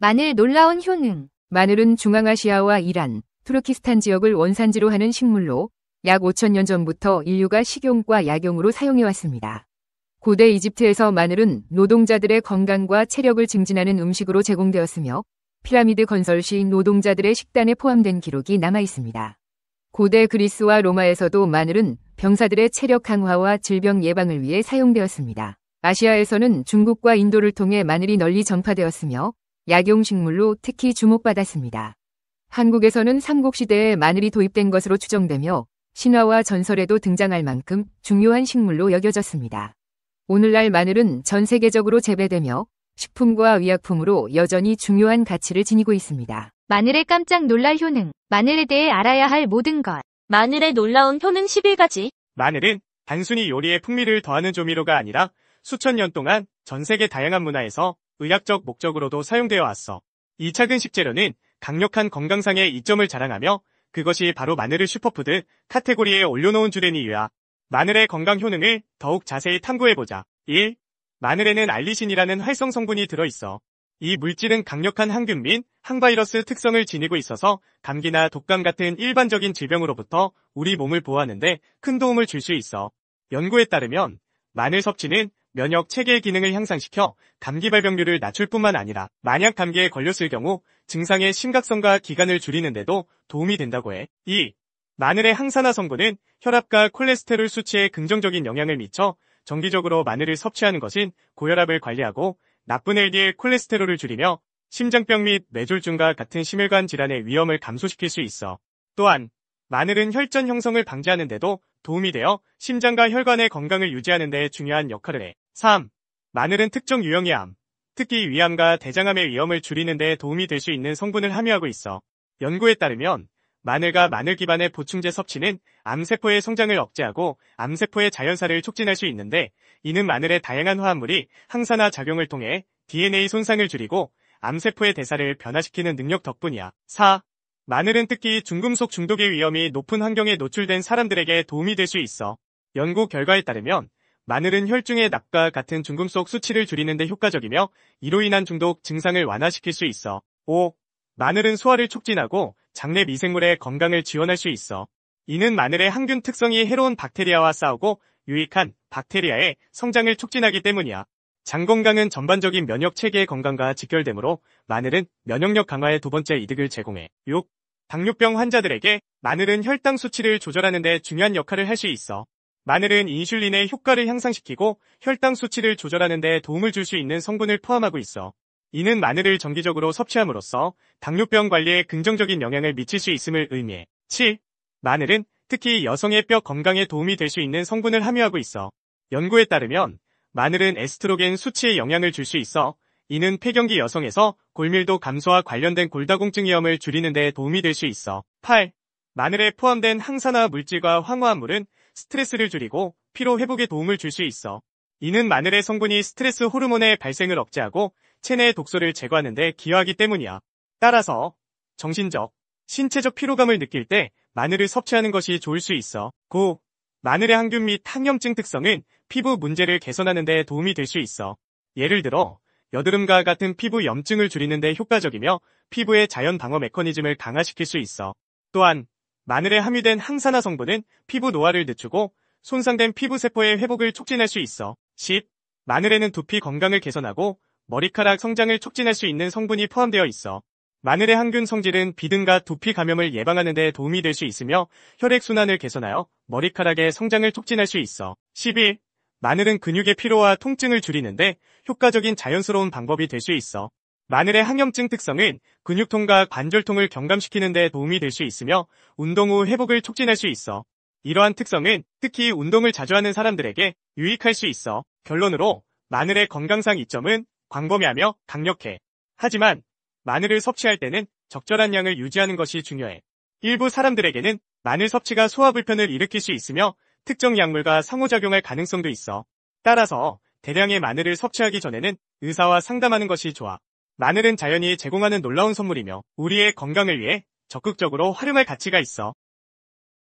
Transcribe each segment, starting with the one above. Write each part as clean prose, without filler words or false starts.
마늘 놀라운 효능. 마늘은 중앙아시아와 이란, 투르키스탄 지역을 원산지로 하는 식물로 약 5천년 전부터 인류가 식용과 약용으로 사용해왔습니다. 고대 이집트에서 마늘은 노동자들의 건강과 체력을 증진하는 음식으로 제공되었으며 피라미드 건설 시 노동자들의 식단에 포함된 기록이 남아있습니다. 고대 그리스와 로마에서도 마늘은 병사들의 체력 강화와 질병 예방을 위해 사용되었습니다. 아시아에서는 중국과 인도를 통해 마늘이 널리 전파되었으며 약용식물로 특히 주목받았습니다. 한국에서는 삼국시대에 마늘이 도입된 것으로 추정되며 신화와 전설에도 등장할 만큼 중요한 식물로 여겨졌습니다. 오늘날 마늘은 전 세계적으로 재배되며 식품과 의약품으로 여전히 중요한 가치를 지니고 있습니다. 마늘의 깜짝 놀랄 효능. 마늘에 대해 알아야 할 모든 것. 마늘의 놀라운 효능 11가지. 마늘은 단순히 요리에 풍미를 더하는 조미료가 아니라 수천 년 동안 전 세계 다양한 문화에서 의학적 목적으로도 사용되어 왔어. 이 작은 식재료는 강력한 건강상의 이점을 자랑하며 그것이 바로 마늘을 슈퍼푸드 카테고리에 올려놓은 줄은 이유야. 마늘의 건강 효능을 더욱 자세히 탐구해보자. 1. 마늘에는 알리신이라는 활성 성분이 들어있어. 이 물질은 강력한 항균 및 항바이러스 특성을 지니고 있어서 감기나 독감 같은 일반적인 질병으로부터 우리 몸을 보호하는데 큰 도움을 줄 수 있어. 연구에 따르면 마늘 섭취는 면역 체계의 기능을 향상시켜 감기 발병률을 낮출 뿐만 아니라 만약 감기에 걸렸을 경우 증상의 심각성과 기간을 줄이는데도 도움이 된다고 해. 2. 마늘의 항산화 성분은 혈압과 콜레스테롤 수치에 긍정적인 영향을 미쳐 정기적으로 마늘을 섭취하는 것은 고혈압을 관리하고 나쁜 LDL 콜레스테롤을 줄이며 심장병 및 뇌졸중과 같은 심혈관 질환의 위험을 감소시킬 수 있어. 또한 마늘은 혈전 형성을 방지하는 데도 도움이 되어 심장과 혈관의 건강을 유지하는 데 중요한 역할을 해. 3. 마늘은 특정 유형의 암, 특히 위암과 대장암의 위험을 줄이는 데 도움이 될 수 있는 성분을 함유하고 있어. 연구에 따르면 마늘과 마늘 기반의 보충제 섭취는 암세포의 성장을 억제하고 암세포의 자연사를 촉진할 수 있는데 이는 마늘의 다양한 화합물이 항산화 작용을 통해 DNA 손상을 줄이고 암세포의 대사를 변화시키는 능력 덕분이야. 4. 마늘은 특히 중금속 중독의 위험이 높은 환경에 노출된 사람들에게 도움이 될 수 있어. 연구 결과에 따르면 마늘은 혈중의 납과 같은 중금속 수치를 줄이는 데 효과적이며 이로 인한 중독 증상을 완화시킬 수 있어. 5. 마늘은 소화를 촉진하고 장내 미생물의 건강을 지원할 수 있어. 이는 마늘의 항균 특성이 해로운 박테리아와 싸우고 유익한 박테리아의 성장을 촉진하기 때문이야. 장 건강은 전반적인 면역 체계의 건강과 직결되므로 마늘은 면역력 강화에 두 번째 이득을 제공해. 6. 당뇨병 환자들에게 마늘은 혈당 수치를 조절하는 데 중요한 역할을 할 수 있어. 마늘은 인슐린의 효과를 향상시키고 혈당 수치를 조절하는 데 도움을 줄 수 있는 성분을 포함하고 있어. 이는 마늘을 정기적으로 섭취함으로써 당뇨병 관리에 긍정적인 영향을 미칠 수 있음을 의미해. 7. 마늘은 특히 여성의 뼈 건강에 도움이 될 수 있는 성분을 함유하고 있어. 연구에 따르면 마늘은 에스트로겐 수치에 영향을 줄 수 있어 이는 폐경기 여성에서 골밀도 감소와 관련된 골다공증 위험을 줄이는 데 도움이 될 수 있어. 8. 마늘에 포함된 항산화 물질과 황화합물은 스트레스를 줄이고 피로 회복에 도움을 줄 수 있어. 이는 마늘의 성분이 스트레스 호르몬의 발생을 억제하고 체내의 독소를 제거하는 데 기여하기 때문이야. 따라서 정신적, 신체적 피로감을 느낄 때 마늘을 섭취하는 것이 좋을 수 있어. 9. 마늘의 항균 및 항염증 특성은 피부 문제를 개선하는 데 도움이 될 수 있어. 예를 들어 여드름과 같은 피부 염증을 줄이는 데 효과적이며 피부의 자연 방어 메커니즘을 강화시킬 수 있어. 또한 마늘에 함유된 항산화 성분은 피부 노화를 늦추고 손상된 피부 세포의 회복을 촉진할 수 있어. 10. 마늘에는 두피 건강을 개선하고 머리카락 성장을 촉진할 수 있는 성분이 포함되어 있어. 마늘의 항균 성질은 비듬과 두피 감염을 예방하는 데 도움이 될 수 있으며 혈액순환을 개선하여 머리카락의 성장을 촉진할 수 있어. 11. 마늘은 근육의 피로와 통증을 줄이는데 효과적인 자연스러운 방법이 될 수 있어. 마늘의 항염증 특성은 근육통과 관절통을 경감시키는 데 도움이 될 수 있으며 운동 후 회복을 촉진할 수 있어. 이러한 특성은 특히 운동을 자주 하는 사람들에게 유익할 수 있어. 결론으로 마늘의 건강상 이점은 광범위하며 강력해. 하지만 마늘을 섭취할 때는 적절한 양을 유지하는 것이 중요해. 일부 사람들에게는 마늘 섭취가 소화 불편을 일으킬 수 있으며 특정 약물과 상호작용할 가능성도 있어. 따라서 대량의 마늘을 섭취하기 전에는 의사와 상담하는 것이 좋아. 마늘은 자연이 제공하는 놀라운 선물이며 우리의 건강을 위해 적극적으로 활용할 가치가 있어.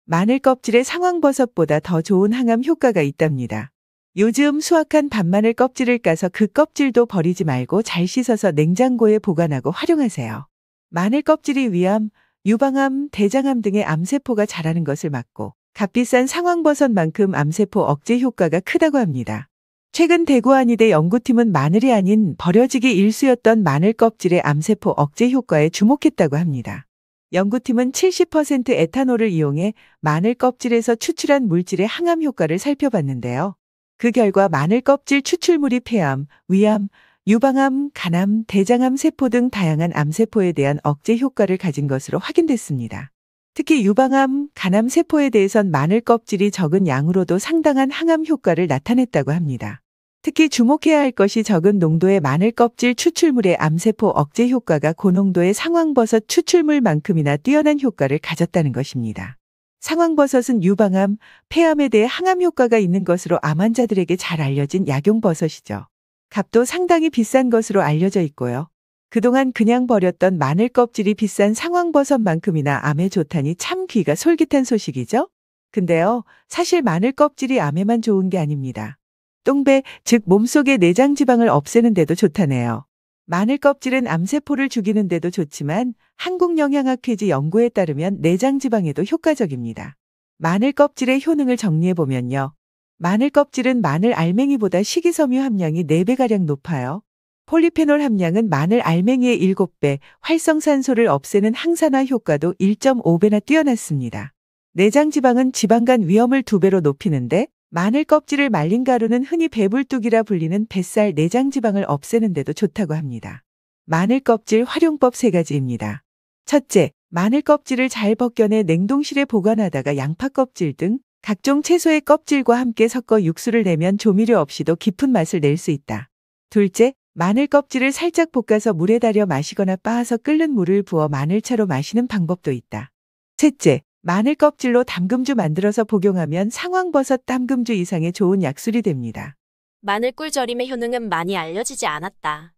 마늘 껍질에 상황버섯보다 더 좋은 항암 효과가 있답니다. 요즘 수확한 밤마늘 껍질을 까서 그 껍질도 버리지 말고 잘 씻어서 냉장고에 보관하고 활용하세요. 마늘 껍질이 위암, 유방암, 대장암 등의 암세포가 자라는 것을 막고 값비싼 상황버섯만큼 암세포 억제 효과가 크다고 합니다. 최근 대구한의대 연구팀은 마늘이 아닌 버려지기 일쑤였던 마늘 껍질의 암세포 억제 효과에 주목했다고 합니다. 연구팀은 70% 에탄올을 이용해 마늘 껍질에서 추출한 물질의 항암 효과를 살펴봤는데요. 그 결과 마늘 껍질 추출물이 폐암, 위암, 유방암, 간암, 대장암 세포 등 다양한 암세포에 대한 억제 효과를 가진 것으로 확인됐습니다. 특히 유방암, 간암 세포에 대해선 마늘 껍질이 적은 양으로도 상당한 항암 효과를 나타냈다고 합니다. 특히 주목해야 할 것이 적은 농도의 마늘 껍질 추출물의 암세포 억제 효과가 고농도의 상황버섯 추출물만큼이나 뛰어난 효과를 가졌다는 것입니다. 상황버섯은 유방암, 폐암에 대해 항암 효과가 있는 것으로 암 환자들에게 잘 알려진 약용버섯이죠. 값도 상당히 비싼 것으로 알려져 있고요. 그동안 그냥 버렸던 마늘 껍질이 비싼 상황버섯만큼이나 암에 좋다니 참 귀가 솔깃한 소식이죠? 근데요, 사실 마늘 껍질이 암에만 좋은 게 아닙니다. 똥배, 즉 몸속의 내장 지방을 없애는 데도 좋다네요. 마늘 껍질은 암세포를 죽이는 데도 좋지만 한국영양학회지 연구에 따르면 내장 지방에도 효과적입니다. 마늘 껍질의 효능을 정리해보면요. 마늘 껍질은 마늘 알맹이보다 식이섬유 함량이 4배가량 높아요. 폴리페놀 함량은 마늘 알맹이의 7배, 활성산소를 없애는 항산화 효과도 1.5배나 뛰어났습니다. 내장 지방은 지방간 위험을 2배로 높이는데 마늘 껍질을 말린 가루는 흔히 배불뚝이라 불리는 뱃살 내장 지방을 없애는 데도 좋다고 합니다. 마늘 껍질 활용법 3가지입니다. 첫째, 마늘 껍질을 잘 벗겨내 냉동실에 보관하다가 양파 껍질 등 각종 채소의 껍질과 함께 섞어 육수를 내면 조미료 없이도 깊은 맛을 낼 수 있다. 둘째, 마늘 껍질을 살짝 볶아서 물에 달여 마시거나 빻아서 끓는 물을 부어 마늘차로 마시는 방법도 있다. 셋째, 마늘 껍질로 담금주 만들어서 복용하면 상황버섯 담금주 이상의 좋은 약술이 됩니다. 마늘 꿀 절임의 효능은 많이 알려지지 않았다.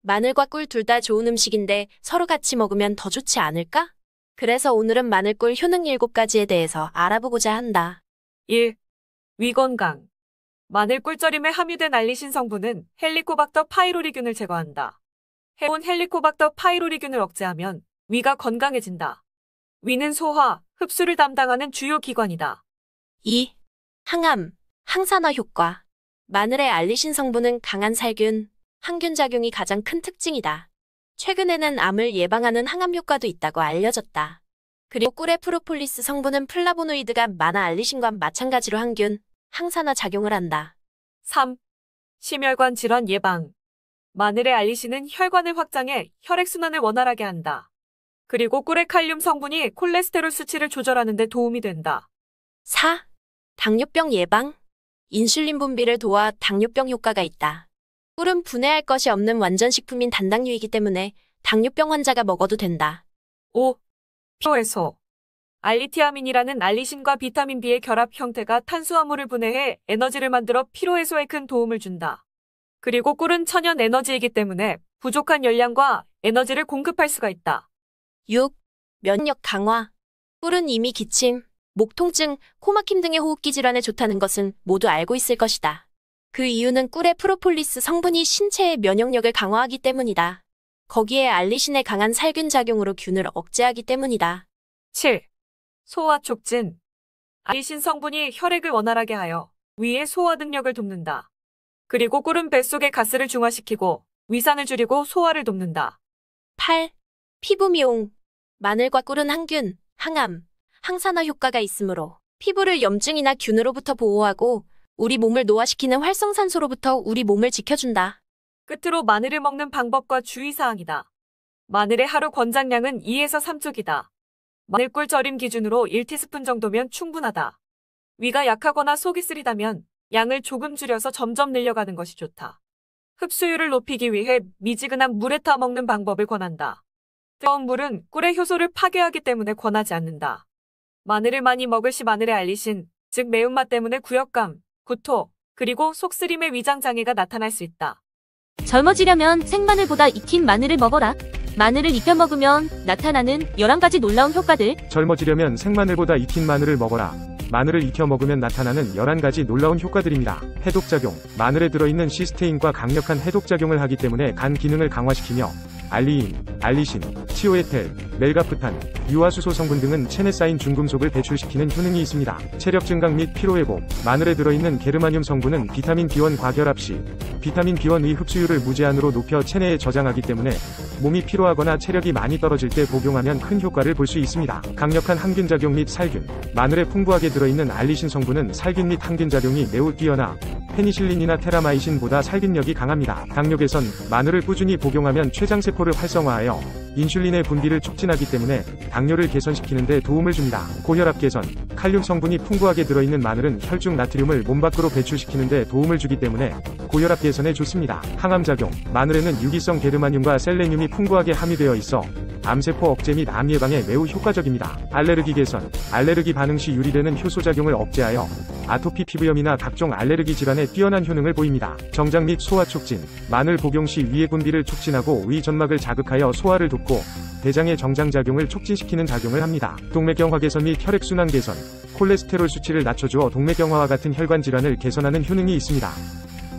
마늘과 꿀 둘 다 좋은 음식인데 서로 같이 먹으면 더 좋지 않을까? 그래서 오늘은 마늘꿀 효능 7가지에 대해서 알아보고자 한다. 1. 위건강. 마늘 꿀절임에 함유된 알리신 성분은 헬리코박터 파이로리균을 제거한다. 해온 헬리코박터 파이로리균을 억제하면 위가 건강해진다. 위는 소화, 흡수를 담당하는 주요 기관이다. 2. 항암, 항산화 효과. 마늘의 알리신 성분은 강한 살균, 항균 작용이 가장 큰 특징이다. 최근에는 암을 예방하는 항암 효과도 있다고 알려졌다. 그리고 꿀의 프로폴리스 성분은 플라보노이드가 마나 알리신과 마찬가지로 항균, 항산화 작용을 한다. 3. 심혈관 질환 예방. 마늘의 알리신은 혈관을 확장해 혈액순환을 원활하게 한다. 그리고 꿀의 칼륨 성분이 콜레스테롤 수치를 조절하는 데 도움이 된다. 4. 당뇨병 예방. 인슐린 분비를 도와 당뇨병 효과가 있다. 꿀은 분해할 것이 없는 완전식품인 단당류이기 때문에 당뇨병 환자가 먹어도 된다. 5. 피로 해소. 알리티아민이라는 알리신과 비타민 B의 결합 형태가 탄수화물을 분해해 에너지를 만들어 피로 해소에 큰 도움을 준다. 그리고 꿀은 천연 에너지이기 때문에 부족한 열량과 에너지를 공급할 수가 있다. 6. 면역 강화. 꿀은 이미 기침, 목 통증, 코막힘 등의 호흡기 질환에 좋다는 것은 모두 알고 있을 것이다. 그 이유는 꿀의 프로폴리스 성분이 신체의 면역력을 강화하기 때문이다. 거기에 알리신의 강한 살균 작용으로 균을 억제하기 때문이다. 7. 소화 촉진. 알리신 성분이 혈액을 원활하게 하여 위의 소화 능력을 돕는다. 그리고 꿀은 뱃속의 가스를 중화시키고 위산을 줄이고 소화를 돕는다. 8. 피부 미용. 마늘과 꿀은 항균, 항암, 항산화 효과가 있으므로 피부를 염증이나 균으로부터 보호하고 우리 몸을 노화시키는 활성산소로부터 우리 몸을 지켜준다. 끝으로 마늘을 먹는 방법과 주의사항이다. 마늘의 하루 권장량은 2에서 3쪽이다. 마늘꿀 절임 기준으로 1티스푼 정도면 충분하다. 위가 약하거나 속이 쓰리다면 양을 조금 줄여서 점점 늘려가는 것이 좋다. 흡수율을 높이기 위해 미지근한 물에 타 먹는 방법을 권한다. 뜨거운 물은 꿀의 효소를 파괴하기 때문에 권하지 않는다. 마늘을 많이 먹을 시 마늘의 알리신, 즉 매운맛 때문에 구역감, 구토, 그리고 속쓰림의 위장장애가 나타날 수 있다. 젊어지려면 생마늘보다 익힌 마늘을 먹어라. 마늘을 익혀 먹으면 나타나는 11가지 놀라운 효과들. 젊어지려면 생마늘보다 익힌 마늘을 먹어라. 마늘을 익혀 먹으면 나타나는 11가지 놀라운 효과들입니다. 해독작용. 마늘에 들어있는 시스테인과 강력한 해독작용을 하기 때문에 간 기능을 강화시키며 알리인, 알리신, 치오에텔, 멜가프탄, 유화수소 성분 등은 체내 쌓인 중금속을 배출시키는 효능이 있습니다. 체력 증강 및 피로회복. 마늘에 들어있는 게르마늄 성분은 비타민 B1 과결합 시 비타민 B1의 흡수율을 무제한으로 높여 체내에 저장하기 때문에 몸이 피로하거나 체력이 많이 떨어질 때 복용하면 큰 효과를 볼 수 있습니다. 강력한 항균작용 및 살균. 마늘에 풍부하게 들어있는 알리신 성분은 살균 및 항균작용이 매우 뛰어나 페니실린이나 테라마이신보다 살균력이 강합니다. 당뇨 개선. 마늘을 꾸준히 복용하면 췌장세포를 활성화하여 인슐린의 분비를 촉진하기 때문에 당뇨를 개선시키는 데 도움을 줍니다. 고혈압 개선. 칼륨 성분이 풍부하게 들어있는 마늘은 혈중 나트륨을 몸 밖으로 배출시키는 데 도움을 주기 때문에 고혈압 개선에 좋습니다. 항암작용. 마늘에는 유기성 게르마늄과 셀레늄이 풍부하게 함유되어 있어 암세포 억제 및 암 예방에 매우 효과적입니다. 알레르기 개선. 알레르기 반응 시 유리되는 효소작용을 억제하여 아토피 피부염이나 각종 알레르기 질환에 뛰어난 효능을 보입니다. 정장 및 소화 촉진. 마늘 복용 시 위의 분비를 촉진하고 위 점막을 자극하여 소화를 돕고 대장의 정장작용을 촉진시키는 작용을 합니다. 동맥경화 개선 및 혈액순환 개선. 콜레스테롤 수치를 낮춰주어 동맥경화와 같은 혈관 질환을 개선하는 효능이 있습니다.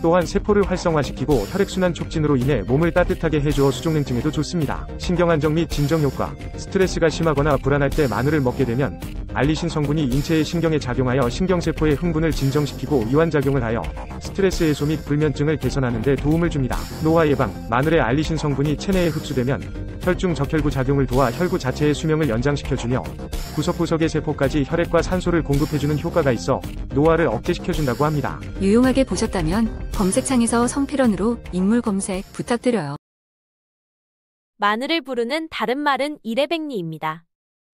또한 세포를 활성화시키고 혈액순환 촉진으로 인해 몸을 따뜻하게 해주어 수족냉증에도 좋습니다. 신경안정 및 진정효과. 스트레스가 심하거나 불안할 때 마늘을 먹게 되면 알리신 성분이 인체의 신경에 작용하여 신경세포의 흥분을 진정시키고 이완작용을 하여 스트레스 해소 및 불면증을 개선하는 데 도움을 줍니다. 노화 예방. 마늘의 알리신 성분이 체내에 흡수되면 혈중 적혈구 작용을 도와 혈구 자체의 수명을 연장시켜주며 구석구석의 세포까지 혈액과 산소를 공급해주는 효과가 있어 노화를 억제시켜준다고 합니다. 유용하게 보셨다면 검색창에서 성필원으로 인물 검색 부탁드려요. 마늘을 부르는 다른 말은 이래백리입니다.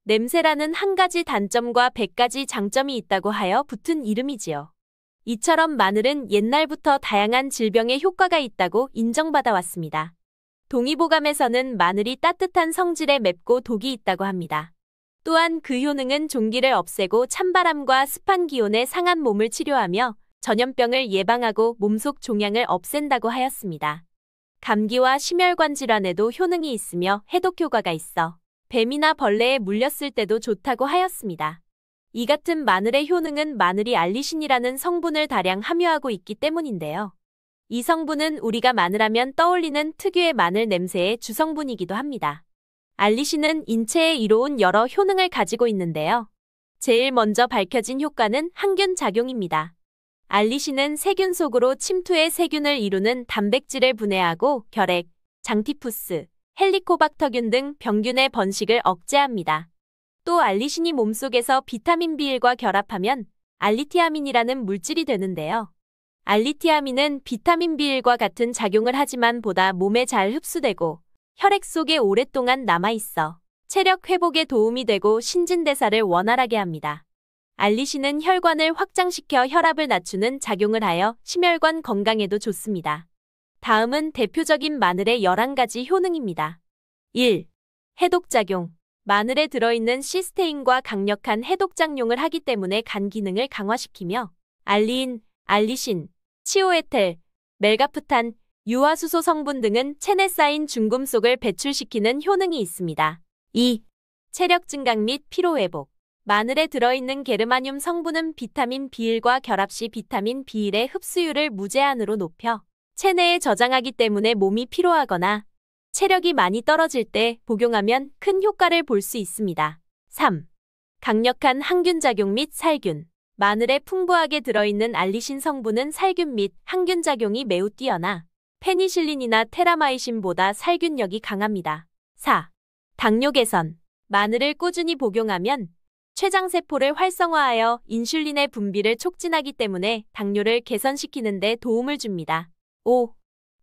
냄새라는 한 가지 단점과 100가지 장점이 있다고 하여 붙은 이름이지요. 이처럼 마늘은 옛날부터 다양한 질병에 효과가 있다고 인정받아 왔습니다. 동의보감에서는 마늘이 따뜻한 성질에 맵고 독이 있다고 합니다. 또한 그 효능은 종기를 없애고 찬바람과 습한 기온에 상한 몸을 치료하며 전염병을 예방하고 몸속 종양을 없앤다고 하였습니다. 감기와 심혈관 질환에도 효능이 있으며 해독 효과가 있어 뱀이나 벌레에 물렸을 때도 좋다고 하였습니다. 이 같은 마늘의 효능은 마늘이 알리신이라는 성분을 다량 함유하고 있기 때문인데요. 이 성분은 우리가 마늘하면 떠올리는 특유의 마늘 냄새의 주성분이기도 합니다. 알리신은 인체에 이로운 여러 효능을 가지고 있는데요. 제일 먼저 밝혀진 효과는 항균 작용입니다. 알리신은 세균 속으로 침투해 세균을 이루는 단백질을 분해하고 결핵, 장티푸스, 헬리코박터균 등 병균의 번식을 억제합니다. 또 알리신이 몸속에서 비타민 B1과 결합하면 알리티아민이라는 물질이 되는데요. 알리티아민은 비타민 B1과 같은 작용을 하지만 보다 몸에 잘 흡수되고 혈액 속에 오랫동안 남아있어 체력 회복에 도움이 되고 신진대사를 원활하게 합니다. 알리신은 혈관을 확장시켜 혈압을 낮추는 작용을 하여 심혈관 건강에도 좋습니다. 다음은 대표적인 마늘의 11가지 효능입니다. 1. 해독작용. 마늘에 들어있는 시스테인과 강력한 해독작용을 하기 때문에 간 기능을 강화시키며 알리인, 알리신, 치오에텔, 멜가프탄, 유화수소 성분 등은 체내 쌓인 중금속을 배출시키는 효능이 있습니다. 2. 체력 증강 및 피로회복. 마늘에 들어있는 게르마늄 성분은 비타민 B1과 결합 시 비타민 B1의 흡수율을 무제한으로 높여 체내에 저장하기 때문에 몸이 피로하거나 체력이 많이 떨어질 때 복용하면 큰 효과를 볼 수 있습니다. 3. 강력한 항균작용 및 살균. 마늘에 풍부하게 들어있는 알리신 성분은 살균 및 항균작용이 매우 뛰어나 페니실린이나 테라마이신보다 살균력이 강합니다. 4. 당뇨 개선. 마늘을 꾸준히 복용하면 췌장세포를 활성화하여 인슐린의 분비를 촉진하기 때문에 당뇨를 개선시키는 데 도움을 줍니다. 5.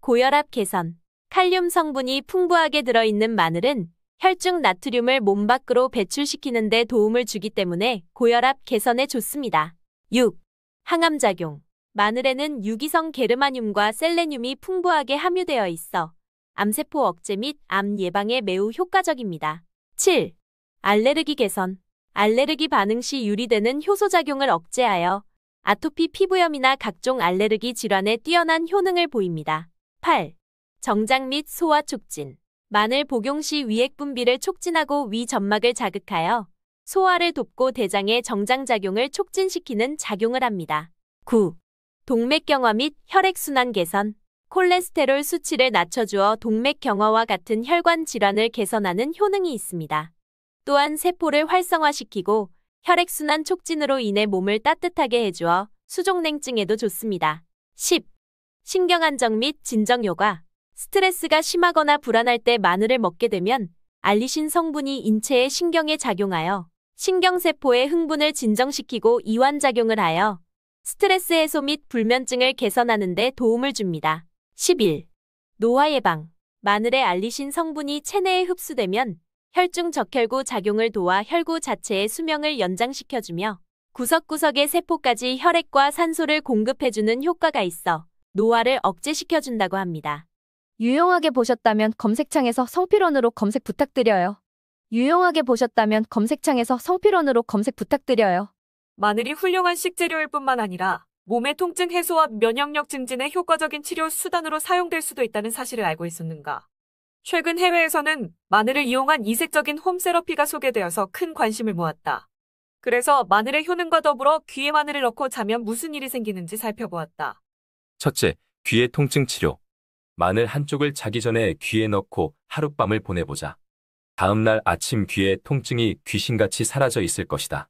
고혈압 개선. 칼륨 성분이 풍부하게 들어있는 마늘은 혈중 나트륨을 몸 밖으로 배출시키는 데 도움을 주기 때문에 고혈압 개선에 좋습니다. 6. 항암작용. 마늘에는 유기성 게르마늄과 셀레늄이 풍부하게 함유되어 있어 암세포 억제 및 암 예방에 매우 효과적입니다. 7. 알레르기 개선. 알레르기 반응 시 유리되는 효소작용을 억제하여 아토피 피부염이나 각종 알레르기 질환에 뛰어난 효능을 보입니다. 8. 정장 및 소화 촉진. 마늘 복용 시 위액 분비를 촉진하고 위 점막을 자극하여 소화를 돕고 대장의 정장작용을 촉진시키는 작용을 합니다. 9. 동맥경화 및 혈액순환 개선. 콜레스테롤 수치를 낮춰주어 동맥경화와 같은 혈관 질환을 개선하는 효능이 있습니다. 또한 세포를 활성화시키고 혈액순환 촉진으로 인해 몸을 따뜻하게 해주어 수족냉증에도 좋습니다. 10. 신경안정 및 진정 효과. 스트레스가 심하거나 불안할 때 마늘을 먹게 되면 알리신 성분이 인체의 신경에 작용하여 신경세포의 흥분을 진정시키고 이완작용을 하여 스트레스 해소 및 불면증을 개선하는 데 도움을 줍니다. 11. 노화 예방. 마늘의 알리신 성분이 체내에 흡수되면 혈중 적혈구 작용을 도와 혈구 자체의 수명을 연장시켜주며 구석구석의 세포까지 혈액과 산소를 공급해주는 효과가 있어 노화를 억제시켜준다고 합니다. 유용하게 보셨다면 검색창에서 성필원으로 검색 부탁드려요. 유용하게 보셨다면 검색창에서 성필원으로 검색 부탁드려요. 마늘이 훌륭한 식재료일 뿐만 아니라 몸의 통증 해소와 면역력 증진에 효과적인 치료 수단으로 사용될 수도 있다는 사실을 알고 있었는가? 최근 해외에서는 마늘을 이용한 이색적인 홈세러피가 소개되어서 큰 관심을 모았다. 그래서 마늘의 효능과 더불어 귀에 마늘을 넣고 자면 무슨 일이 생기는지 살펴보았다. 첫째, 귀의 통증 치료. 마늘 한쪽을 자기 전에 귀에 넣고 하룻밤을 보내보자. 다음날 아침 귀의 통증이 귀신같이 사라져 있을 것이다.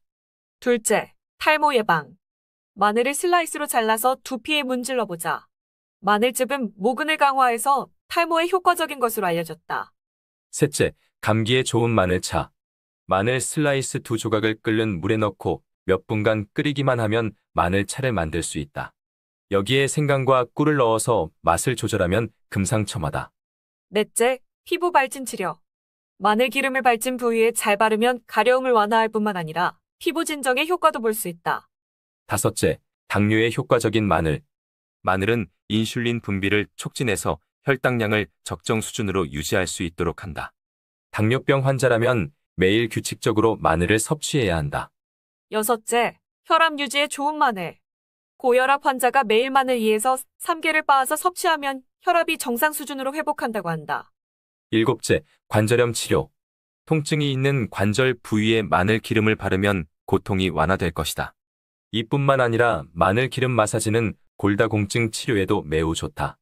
둘째, 탈모 예방. 마늘을 슬라이스로 잘라서 두피에 문질러보자. 마늘즙은 모근을 강화해서 탈모에 효과적인 것으로 알려졌다. 셋째, 감기에 좋은 마늘차. 마늘 슬라이스 2조각을 끓는 물에 넣고 몇 분간 끓이기만 하면 마늘차를 만들 수 있다. 여기에 생강과 꿀을 넣어서 맛을 조절하면 금상첨화다. 넷째, 피부 발진 치료. 마늘 기름을 발진 부위에 잘 바르면 가려움을 완화할 뿐만 아니라 피부 진정에 효과도 볼 수 있다. 다섯째, 당뇨에 효과적인 마늘. 마늘은 인슐린 분비를 촉진해서 혈당량을 적정 수준으로 유지할 수 있도록 한다. 당뇨병 환자라면 매일 규칙적으로 마늘을 섭취해야 한다. 여섯째, 혈압 유지에 좋은 마늘. 고혈압 환자가 매일 마늘 2에서 3개를 빻아서 섭취하면 혈압이 정상 수준으로 회복한다고 한다. 일곱째, 관절염 치료. 통증이 있는 관절 부위에 마늘 기름을 바르면 고통이 완화될 것이다. 이뿐만 아니라 마늘 기름 마사지는 골다공증 치료에도 매우 좋다.